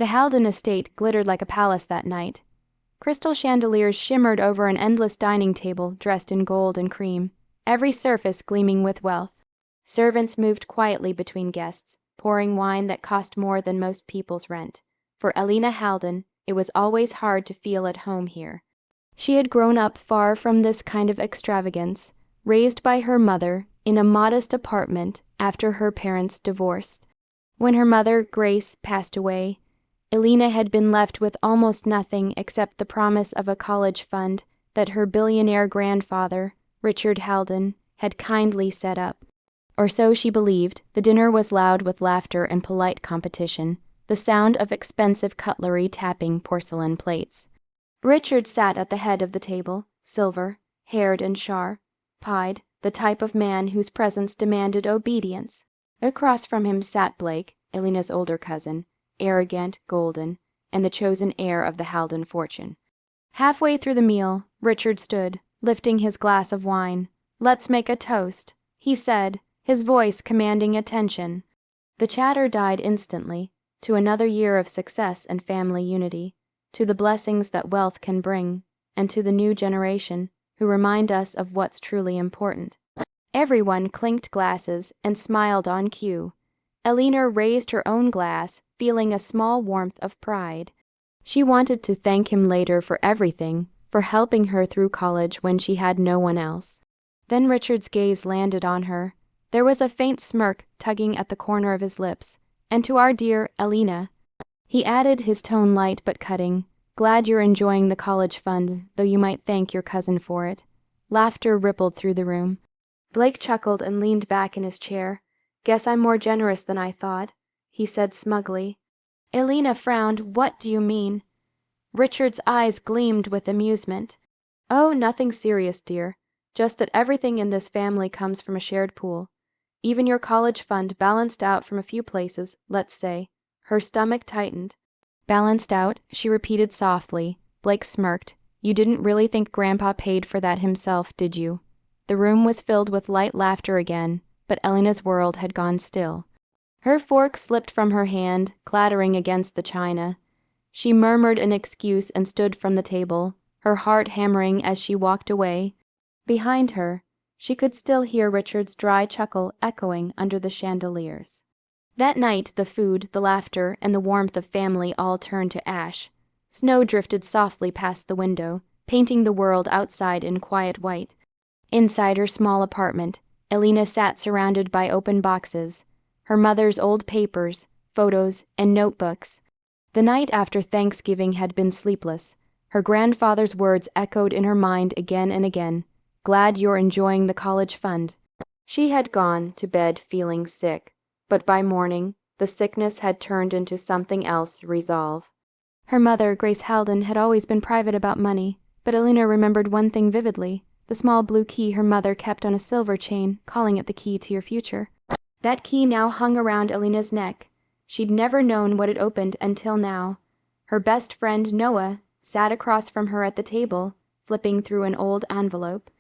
The Halden estate glittered like a palace that night. Crystal chandeliers shimmered over an endless dining table dressed in gold and cream, every surface gleaming with wealth. Servants moved quietly between guests, pouring wine that cost more than most people's rent. For Elena Halden, it was always hard to feel at home here. She had grown up far from this kind of extravagance, raised by her mother in a modest apartment after her parents divorced. When her mother, Grace, passed away, Elena had been left with almost nothing except the promise of a college fund that her billionaire grandfather, Richard Halden, had kindly set up. Or so she believed. The dinner was loud with laughter and polite competition, the sound of expensive cutlery tapping porcelain plates. Richard sat at the head of the table, silver, haired and sharp-eyed, the type of man whose presence demanded obedience. Across from him sat Blake, Elena's older cousin, arrogant, golden, and the chosen heir of the Halden fortune. Halfway through the meal, Richard stood, lifting his glass of wine. "Let's make a toast," he said, his voice commanding attention. The chatter died instantly, to another year of success and family unity, to the blessings that wealth can bring, and to the new generation, who remind us of what's truly important. Everyone clinked glasses and smiled on cue. Elena raised her own glass, feeling a small warmth of pride. She wanted to thank him later for everything, for helping her through college when she had no one else. Then Richard's gaze landed on her. There was a faint smirk tugging at the corner of his lips. "And to our dear Elena," he added, his tone light but cutting, "glad you're enjoying the college fund, though you might thank your cousin for it." Laughter rippled through the room. Blake chuckled and leaned back in his chair. "Guess I'm more generous than I thought," he said smugly. Elena frowned. "What do you mean?" Richard's eyes gleamed with amusement. "Oh, nothing serious, dear. Just that everything in this family comes from a shared pool. Even your college fund balanced out from a few places, let's say." Her stomach tightened. "Balanced out," she repeated softly. Blake smirked. "You didn't really think Grandpa paid for that himself, did you?" The room was filled with light laughter again, but Elena's world had gone still. Her fork slipped from her hand, clattering against the china. She murmured an excuse and stood from the table, her heart hammering as she walked away. Behind her, she could still hear Richard's dry chuckle echoing under the chandeliers. That night, the food, the laughter, and the warmth of family all turned to ash. Snow drifted softly past the window, painting the world outside in quiet white. Inside her small apartment, Elena sat surrounded by open boxes, her mother's old papers, photos, and notebooks. The night after Thanksgiving had been sleepless. Her grandfather's words echoed in her mind again and again. "Glad you're enjoying the college fund." She had gone to bed feeling sick, but by morning, the sickness had turned into something else, resolve. Her mother, Grace Halden, had always been private about money, but Elena remembered one thing vividly: the small blue key her mother kept on a silver chain, calling it the key to your future. That key now hung around Elena's neck. She'd never known what it opened until now. Her best friend, Noah, sat across from her at the table, flipping through an old envelope.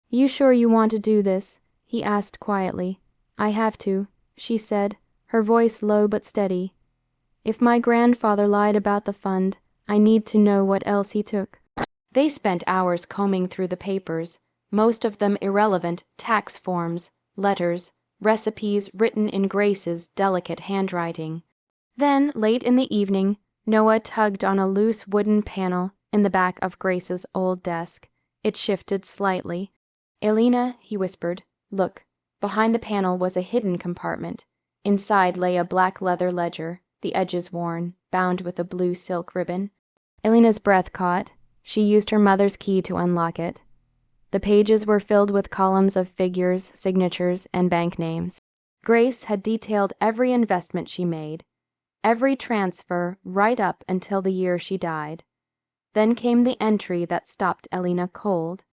"You sure you want to do this?" he asked quietly. "I have to," she said, her voice low but steady. "If my grandfather lied about the fund, I need to know what else he took." They spent hours combing through the papers, most of them irrelevant tax forms, letters, recipes written in Grace's delicate handwriting. Then, late in the evening, Noah tugged on a loose wooden panel in the back of Grace's old desk. It shifted slightly. "Elena," he whispered, "look." Behind the panel was a hidden compartment. Inside lay a black leather ledger, the edges worn, bound with a blue silk ribbon. Elena's breath caught. She used her mother's key to unlock it. The pages were filled with columns of figures, signatures, and bank names. Grace had detailed every investment she made, every transfer right up until the year she died. Then came the entry that stopped Elena cold.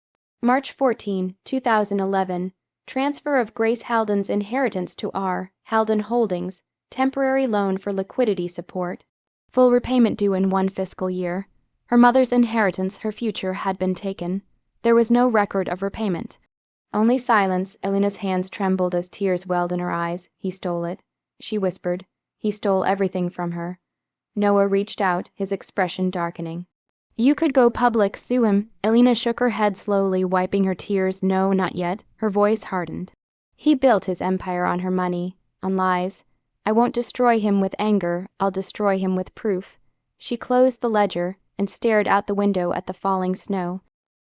March 14, 2011. Transfer of Grace Halden's inheritance to R. Halden Holdings. Temporary loan for liquidity support. Full repayment due in 1 fiscal year. Her mother's inheritance, her future, had been taken. There was no record of repayment. Only silence. Elena's hands trembled as tears welled in her eyes. "He stole it," she whispered. "He stole everything from her." Noah reached out, his expression darkening. You could go public, sue him. Elena shook her head slowly, wiping her tears. No, not yet. Her voice hardened. He built his empire on her money, on lies. I won't destroy him with anger, I'll destroy him with proof. She closed the ledger and stared out the window at the falling snow.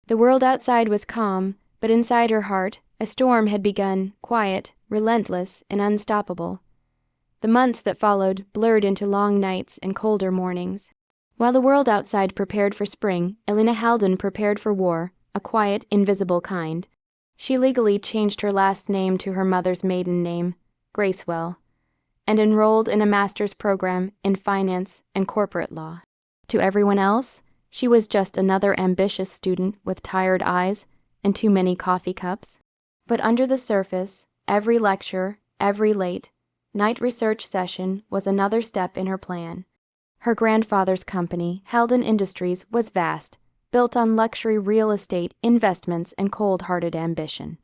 The world outside was calm, but inside her heart, a storm had begun, quiet, relentless, and unstoppable. The months that followed blurred into long nights and colder mornings. While the world outside prepared for spring, Elena Halden prepared for war, a quiet, invisible kind. She legally changed her last name to her mother's maiden name, Gracewell, and enrolled in a master's program in finance and corporate law. To everyone else, she was just another ambitious student with tired eyes and too many coffee cups. But under the surface, every lecture, every late night research session was another step in her plan. Her grandfather's company, Halden Industries, was vast, built on luxury real estate, investments, and cold-hearted ambition.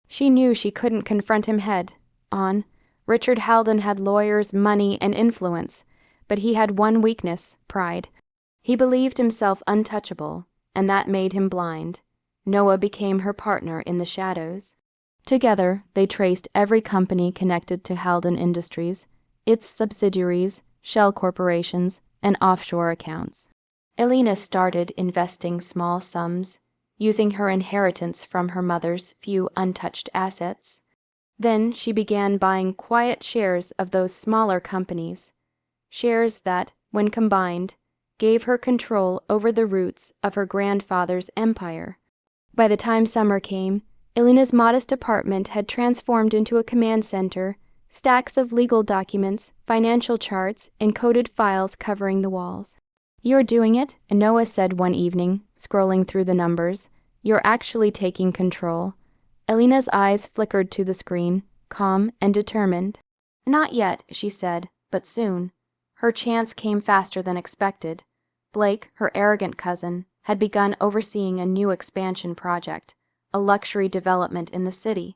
She knew she couldn't confront him head-on. Richard Halden had lawyers, money, and influence, but he had one weakness, pride. He believed himself untouchable, and that made him blind. Noah became her partner in the shadows. Together, they traced every company connected to Halden Industries, its subsidiaries, shell corporations, and offshore accounts. Elena started investing small sums, using her inheritance from her mother's few untouched assets. Then she began buying quiet shares of those smaller companies, shares that, when combined, gave her control over the roots of her grandfather's empire. By the time summer came, Elena's modest apartment had transformed into a command center, stacks of legal documents, financial charts, and coded files covering the walls. You're doing it, Noah said one evening, scrolling through the numbers. You're actually taking control. Elena's eyes flickered to the screen, calm and determined. Not yet, she said, but soon. Her chance came faster than expected. Blake, her arrogant cousin, had begun overseeing a new expansion project, a luxury development in the city.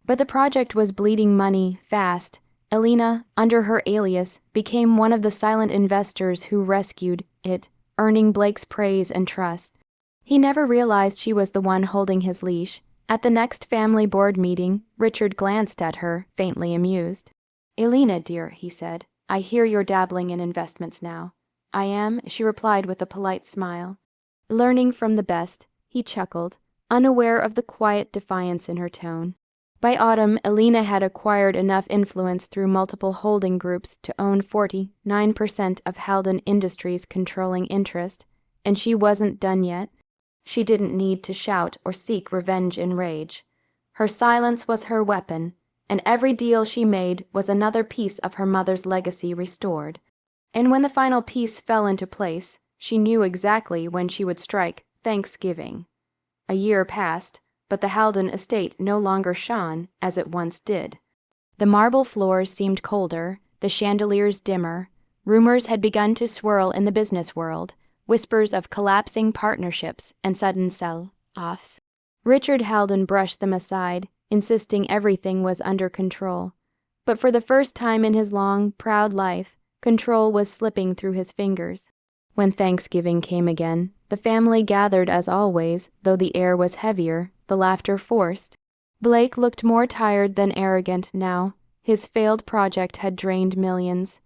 But the project was bleeding money fast. Elena, under her alias, became one of the silent investors who rescued it, earning Blake's praise and trust. He never realized she was the one holding his leash. At the next family board meeting, Richard glanced at her, faintly amused. Elena, dear, he said, I hear you're dabbling in investments now. I am, she replied with a polite smile. Learning from the best, he chuckled, unaware of the quiet defiance in her tone. By autumn, Elena had acquired enough influence through multiple holding groups to own 49% of Halden Industries' controlling interest, and she wasn't done yet. She didn't need to shout or seek revenge in rage. Her silence was her weapon, and every deal she made was another piece of her mother's legacy restored. And when the final piece fell into place, she knew exactly when she would strike Thanksgiving. A year passed, but the Halden estate no longer shone as it once did. The marble floors seemed colder, the chandeliers dimmer. Rumors had begun to swirl in the business world, whispers of collapsing partnerships and sudden sell-offs. Richard Halden brushed them aside, insisting everything was under control. But for the first time in his long, proud life, control was slipping through his fingers. When Thanksgiving came again, the family gathered as always, though the air was heavier, the laughter forced. Blake looked more tired than arrogant now. His failed project had drained millions.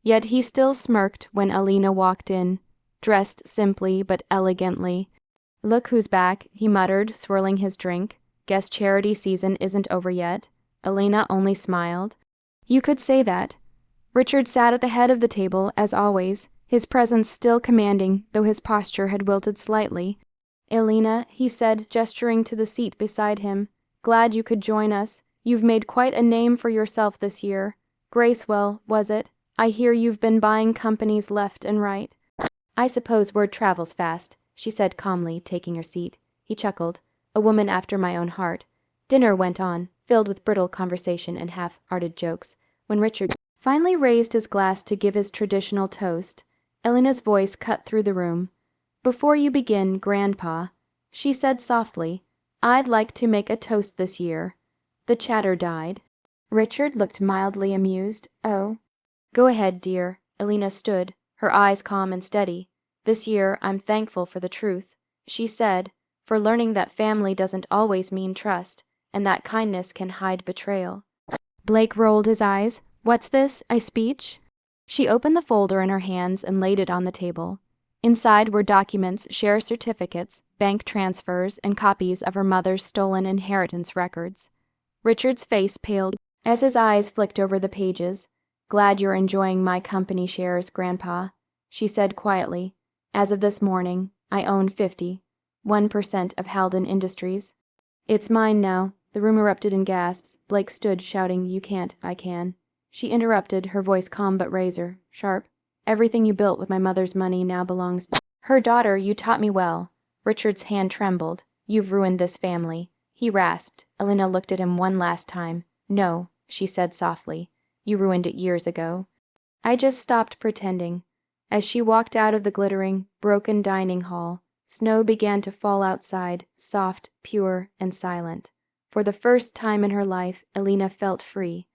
Yet he still smirked when Elena walked in, dressed simply but elegantly. Look who's back, he muttered, swirling his drink. Guess charity season isn't over yet. Elena only smiled. You could say that. Richard sat at the head of the table, as always, his presence still commanding, though his posture had wilted slightly. Elena, he said, gesturing to the seat beside him, glad you could join us. You've made quite a name for yourself this year. Gracewell, was it? I hear you've been buying companies left and right. I suppose word travels fast, she said calmly, taking her seat. He chuckled. A woman after my own heart. Dinner went on, filled with brittle conversation and half-hearted jokes. When Richard finally raised his glass to give his traditional toast, Elena's voice cut through the room. Before you begin, Grandpa, she said softly, I'd like to make a toast this year. The chatter died. Richard looked mildly amused. Oh. Go ahead, dear. Elena stood, her her eyes calm and steady. "This year, I'm thankful for the truth," she said, "for learning that family doesn't always mean trust, and that kindness can hide betrayal." Blake rolled his eyes. "What's this? A speech?" She opened the folder in her hands and laid it on the table. Inside were documents, share certificates, bank transfers, and copies of her mother's stolen inheritance records. Richard's face paled as his eyes flicked over the pages. "Glad you're enjoying my company shares, Grandpa," she said quietly. "As of this morning, I own 1% of Halden Industries." "It's mine now." The room erupted in gasps. Blake stood, shouting, "You can't, I can." She interrupted, her voice calm but razor sharp. "Everything you built with my mother's money now belongs to her daughter. You taught me well." Richard's hand trembled. "You've ruined this family," he rasped. Elena looked at him one last time. "No," she said softly. "You ruined it years ago. I just stopped pretending." As she walked out of the glittering, broken dining hall, snow began to fall outside, soft, pure, and silent. For the first time in her life, Elena felt free.